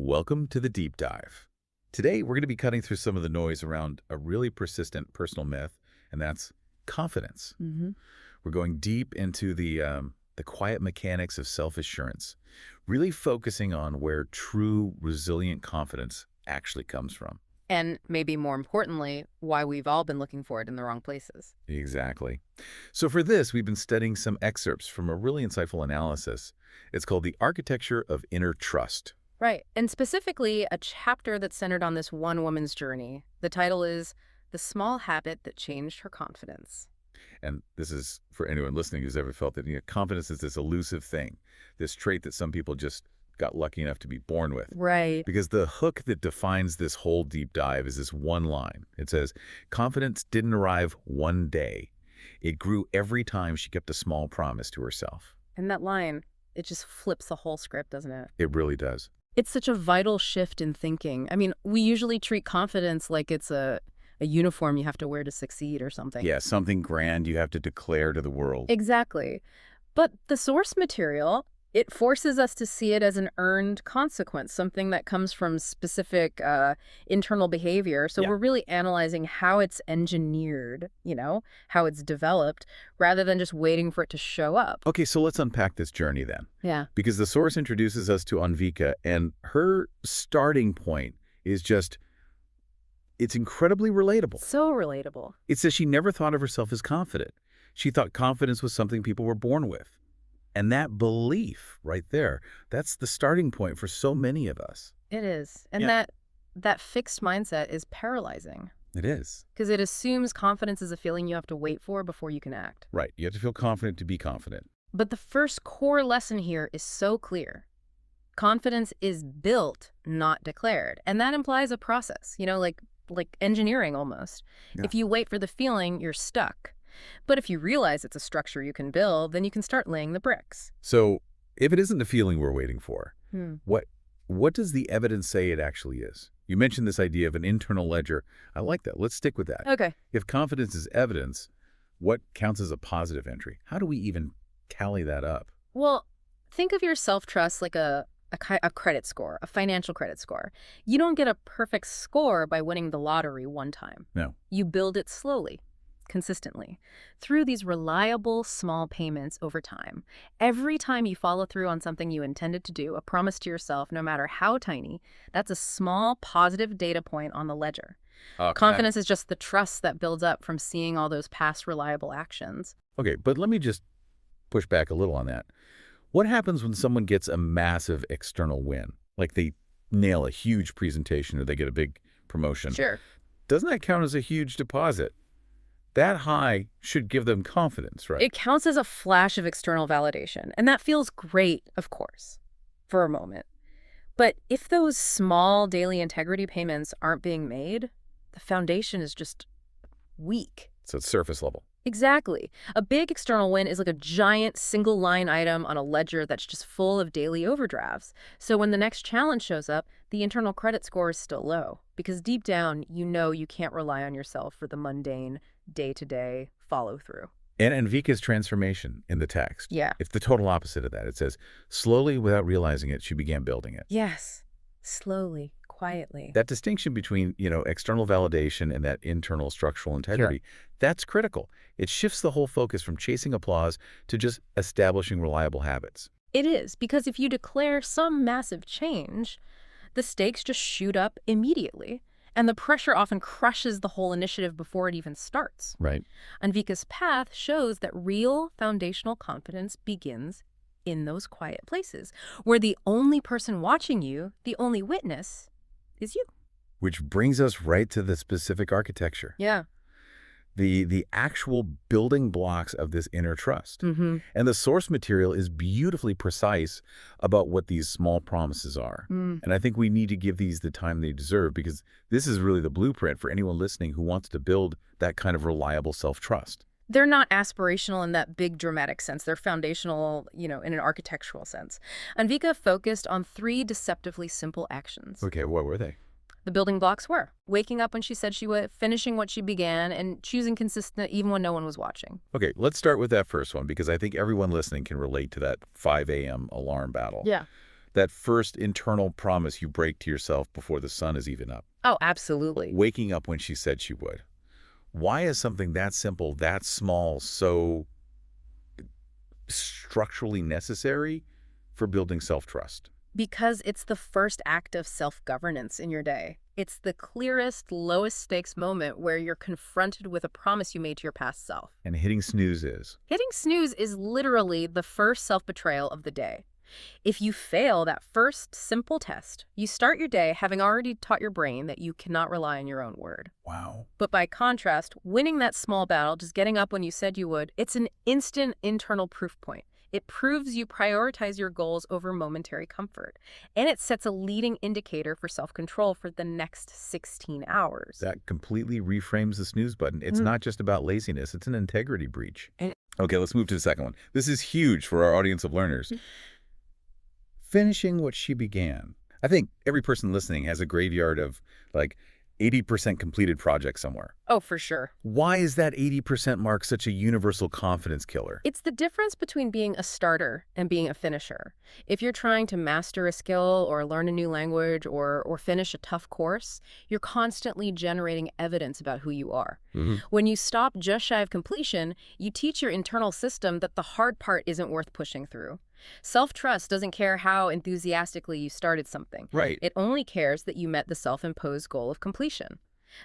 Welcome to the deep dive. Today, we're going to be cutting through some of the noise around a really persistent personal myth, and that's confidence. We're going deep into the quiet mechanics of self-assurance, really focusing on where true, resilient confidence actually comes from. And maybe more importantly, why we've all been looking for it in the wrong places. Exactly. So for this, we've been studying some excerpts from a really insightful analysis. It's called The Architecture of Inner Trust. Right. And specifically, a chapter that's centered on this one woman's journey. The title is The Small Habit That Changed Her Confidence. And this is for anyone listening who's ever felt that confidence is this elusive thing, this trait that some people just got lucky enough to be born with. Right. Because the hook that defines this whole deep dive is this one line. It says, confidence didn't arrive one day. It grew every time she kept a small promise to herself. And that line, it just flips the whole script, doesn't it? It really does. It's such a vital shift in thinking. I mean, we usually treat confidence like it's a uniform you have to wear to succeed or something. Yeah, something grand you have to declare to the world. Exactly. But the source material, it forces us to see it as an earned consequence, something that comes from specific internal behavior. So we're really analyzing how it's engineered, how it's developed, rather than just waiting for it to show up. Okay, so let's unpack this journey then. Yeah. Because the source introduces us to Anvika, and her starting point is just, it's incredibly relatable. So relatable. It says she never thought of herself as confident. She thought confidence was something people were born with. And that belief right there, that's the starting point for so many of us. It is. And that fixed mindset is paralyzing. It is. Because it assumes confidence is a feeling you have to wait for before you can act. Right. You have to feel confident to be confident. But the first core lesson here is so clear. Confidence is built, not declared. And that implies a process, like engineering almost. Yeah. If you wait for the feeling, you're stuck. But if you realize it's a structure you can build, then you can start laying the bricks. So if it isn't the feeling we're waiting for, what does the evidence say it actually is? You mentioned this idea of an internal ledger. I like that. Let's stick with that. Okay. If confidence is evidence, what counts as a positive entry? How do we even tally that up? Well, think of your self-trust like a credit score, a financial credit score. You don't get a perfect score by winning the lottery one time. No. You build it slowly, consistently, through these reliable small payments over time. Every time you follow through on something you intended to do, a promise to yourself, no matter how tiny, that's a small positive data point on the ledger. Confidence is just the trust that builds up from seeing all those past reliable actions. Okay, but let me just push back a little on that. What happens when someone gets a massive external win? Like they nail a huge presentation or they get a big promotion. Sure. Doesn't that count as a huge deposit? That high should give them confidence, right? It counts as a flash of external validation, and that feels great, of course, for a moment. But if those small daily integrity payments aren't being made, the foundation is just weak. So it's surface level. Exactly. A big external win is like a giant single line item on a ledger that's just full of daily overdrafts. So when the next challenge shows up, the internal credit score is still low because deep down, you can't rely on yourself for the mundane, day-to-day follow-through. And Anvika's transformation in the text. Yeah. It's the total opposite of that. It says, slowly, without realizing it, she began building it. Yes. Slowly, quietly. That distinction between, external validation and that internal structural integrity, that's critical. It shifts the whole focus from chasing applause to just establishing reliable habits. It is, because if you declare some massive change, the stakes just shoot up immediately, and the pressure often crushes the whole initiative before it even starts. Right. Anvika's path shows that real foundational confidence begins in those quiet places, where the only person watching you, the only witness, is you. Which brings us right to the specific architecture. Yeah. The actual building blocks of this inner trust. Mm-hmm. And the source material is beautifully precise about what these small promises are. And I think we need to give these the time they deserve because this is really the blueprint for anyone listening who wants to build that kind of reliable self-trust. They're not aspirational in that big dramatic sense. They're foundational, in an architectural sense. Anvika focused on 3 deceptively simple actions. Okay, what were they? The building blocks were waking up when she said she would, finishing what she began, and choosing consistent even when no one was watching. Okay, let's start with that first one because I think everyone listening can relate to that 5 a.m. alarm battle. Yeah. That first internal promise you break to yourself before the sun is even up. Oh, absolutely. Waking up when she said she would. Why is something that simple, that small, so structurally necessary for building self-trust? Because it's the first act of self-governance in your day. It's the clearest, lowest stakes moment where you're confronted with a promise you made to your past self. And hitting snooze is. Hitting snooze is literally the first self-betrayal of the day. If you fail that first simple test, you start your day having already taught your brain that you cannot rely on your own word. Wow. But by contrast, winning that small battle, just getting up when you said you would, it's an instant internal proof point. It proves you prioritize your goals over momentary comfort. And it sets a leading indicator for self-control for the next 16 hours. That completely reframes the snooze button. It's not just about laziness. It's an integrity breach. Okay, let's move to the second one. This is huge for our audience of learners. Finishing what she began. I think every person listening has a graveyard of like 80% completed projects somewhere. Oh, for sure. Why is that 80% mark such a universal confidence killer? It's the difference between being a starter and being a finisher. If you're trying to master a skill or learn a new language or finish a tough course, you're constantly generating evidence about who you are. When you stop just shy of completion, you teach your internal system that the hard part isn't worth pushing through. Self-trust doesn't care how enthusiastically you started something. Right. It only cares that you met the self-imposed goal of completion.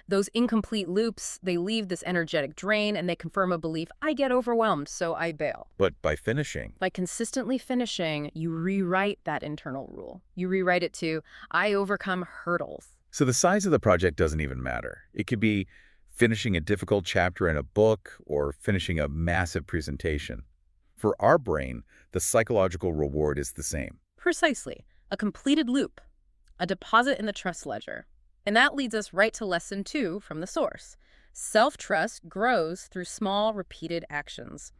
Those incomplete loops, they leave this energetic drain and they confirm a belief, I get overwhelmed, so I bail. But by finishing. By consistently finishing, you rewrite that internal rule. You rewrite it to, I overcome hurdles. So the size of the project doesn't even matter. It could be finishing a difficult chapter in a book or finishing a massive presentation. For our brain, the psychological reward is the same. Precisely. A completed loop. A deposit in the trust ledger. And that leads us right to lesson 2 from the source. Self-trust grows through small, repeated actions.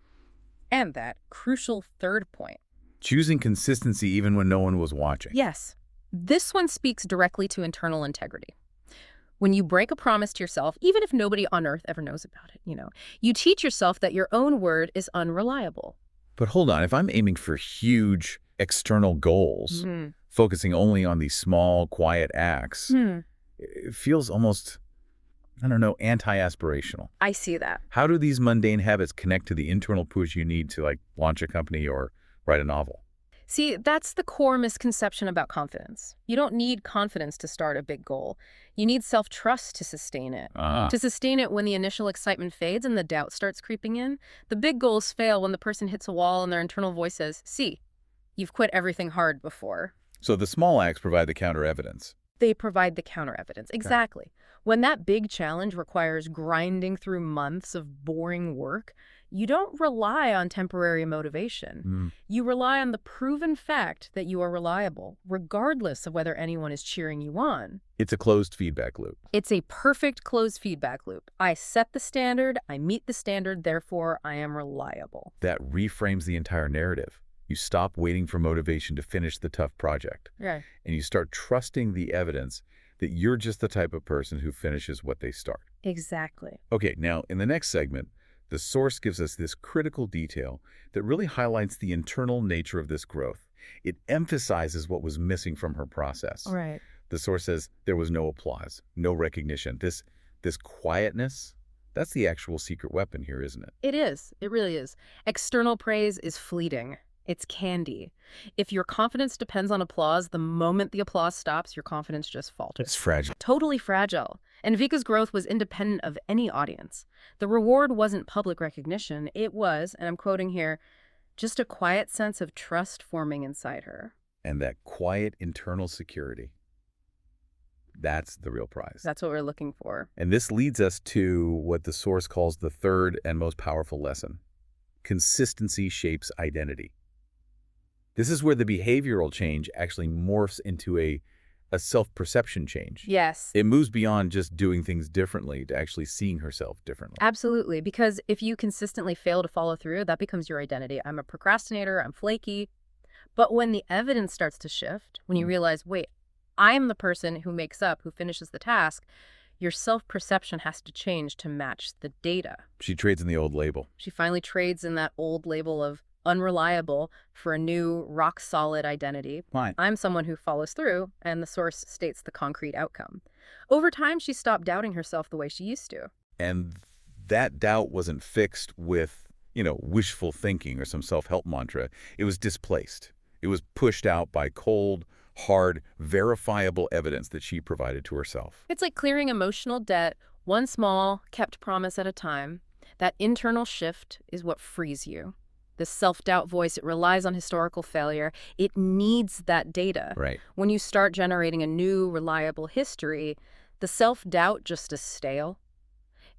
And that crucial third point. Choosing consistency even when no one was watching. Yes. This one speaks directly to internal integrity. When you break a promise to yourself, even if nobody on earth ever knows about it, you teach yourself that your own word is unreliable. But hold on, if I'm aiming for huge external goals, focusing only on these small, quiet acts, it feels almost, I don't know, anti-aspirational. I see that. How do these mundane habits connect to the internal push you need to, like, launch a company or write a novel? See, that's the core misconception about confidence. You don't need confidence to start a big goal. You need self-trust to sustain it. To sustain it when the initial excitement fades and the doubt starts creeping in. The big goals fail when the person hits a wall and their internal voice says, see, you've quit everything hard before. So the small acts provide the counter-evidence. They provide the counter-evidence. Exactly. When that big challenge requires grinding through months of boring work, you don't rely on temporary motivation. You rely on the proven fact that you are reliable, regardless of whether anyone is cheering you on. It's a closed feedback loop. It's a perfect closed feedback loop. I set the standard, I meet the standard, therefore I am reliable. That reframes the entire narrative. You stop waiting for motivation to finish the tough project. Right. And you start trusting the evidence that you're just the type of person who finishes what they start. Exactly. Okay, now in the next segment, the source gives us this critical detail that really highlights the internal nature of this growth. It emphasizes what was missing from her process. Right. The source says there was no applause, no recognition. This quietness, that's the actual secret weapon here, isn't it? It is. It really is. External praise is fleeting. It's candy. If your confidence depends on applause, the moment the applause stops, your confidence just falters. It's fragile. Totally fragile. Anvika's growth was independent of any audience. The reward wasn't public recognition. It was, and I'm quoting here, just a quiet sense of trust forming inside her. And that quiet internal security, that's the real prize. That's what we're looking for. And this leads us to what the source calls the third and most powerful lesson. Consistency shapes identity. This is where the behavioral change actually morphs into a self-perception change. Yes. It moves beyond just doing things differently to actually seeing herself differently. Absolutely. Because if you consistently fail to follow through, that becomes your identity. I'm a procrastinator. I'm flaky. But when the evidence starts to shift, when you realize, wait, I'm the person who makes up, who finishes the task, your self-perception has to change to match the data. She trades in the old label. She finally trades in that old label of unreliable for a new rock-solid identity. Fine. I'm someone who follows through, and the source states the concrete outcome. Over time, she stopped doubting herself the way she used to. And that doubt wasn't fixed with, wishful thinking or some self-help mantra. It was displaced. It was pushed out by cold, hard, verifiable evidence that she provided to herself. It's like clearing emotional debt, one small, kept promise at a time. That internal shift is what frees you. This self-doubt voice, it relies on historical failure. It needs that data. Right. When you start generating a new, reliable history, the self-doubt just is stale.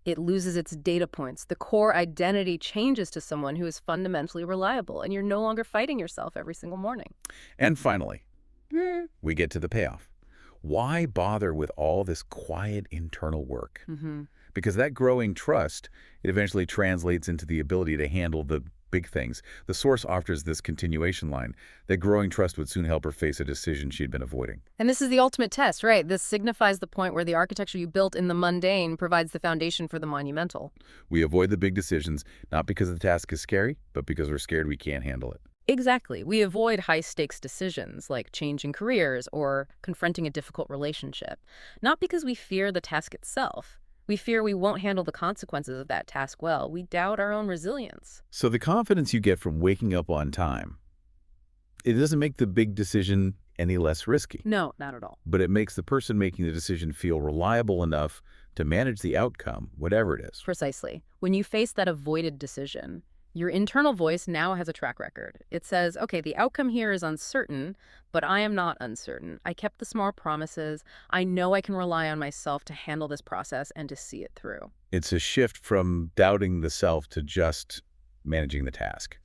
It loses its data points. The core identity changes to someone who is fundamentally reliable, and you're no longer fighting yourself every single morning. And finally, we get to the payoff. Why bother with all this quiet internal work? Because that growing trust, it eventually translates into the ability to handle the big things. The source offers this continuation line that growing trust would soon help her face a decision she'd been avoiding. And this is the ultimate test, right? This signifies the point where the architecture you built in the mundane provides the foundation for the monumental. We avoid the big decisions, not because the task is scary, but because we're scared we can't handle it. Exactly. We avoid high-stakes decisions like changing careers or confronting a difficult relationship, not because we fear the task itself. We fear we won't handle the consequences of that task well. We doubt our own resilience. So the confidence you get from waking up on time, it doesn't make the big decision any less risky. No, not at all. But it makes the person making the decision feel reliable enough to manage the outcome, whatever it is. Precisely. When you face that avoided decision, your internal voice now has a track record. It says, okay, the outcome here is uncertain, but I am not uncertain. I kept the small promises. I know I can rely on myself to handle this process and to see it through. It's a shift from doubting the self to just managing the task.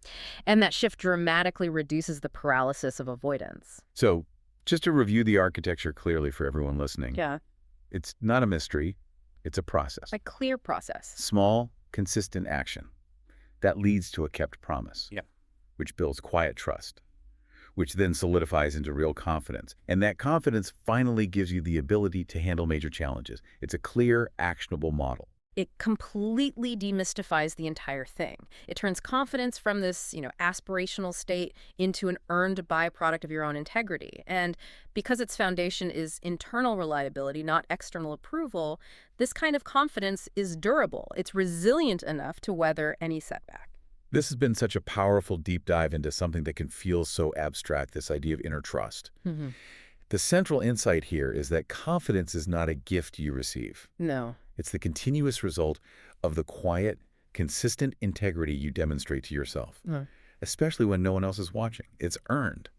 And that shift dramatically reduces the paralysis of avoidance. So just to review the architecture clearly for everyone listening. Yeah. It's not a mystery. It's a process. A clear process. Small, consistent action. That leads to a kept promise, Yep. which builds quiet trust, which then solidifies into real confidence. And that confidence finally gives you the ability to handle major challenges. It's a clear, actionable model. It completely demystifies the entire thing. It turns confidence from this, aspirational state into an earned byproduct of your own integrity. And because its foundation is internal reliability, not external approval, this kind of confidence is durable. It's resilient enough to weather any setback. This has been such a powerful deep dive into something that can feel so abstract, this idea of inner trust. The central insight here is that confidence is not a gift you receive. No. It's the continuous result of the quiet, consistent integrity you demonstrate to yourself, especially when no one else is watching. It's earned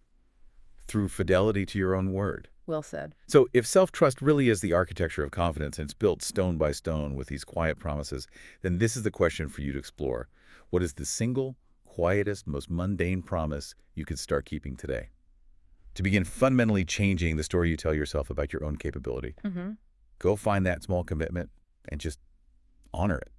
through fidelity to your own word. Well said. So if self-trust really is the architecture of confidence and it's built stone by stone with these quiet promises, then this is the question for you to explore. What is the single, quietest, most mundane promise you could start keeping today? To begin fundamentally changing the story you tell yourself about your own capability. Go find that small commitment and just honor it.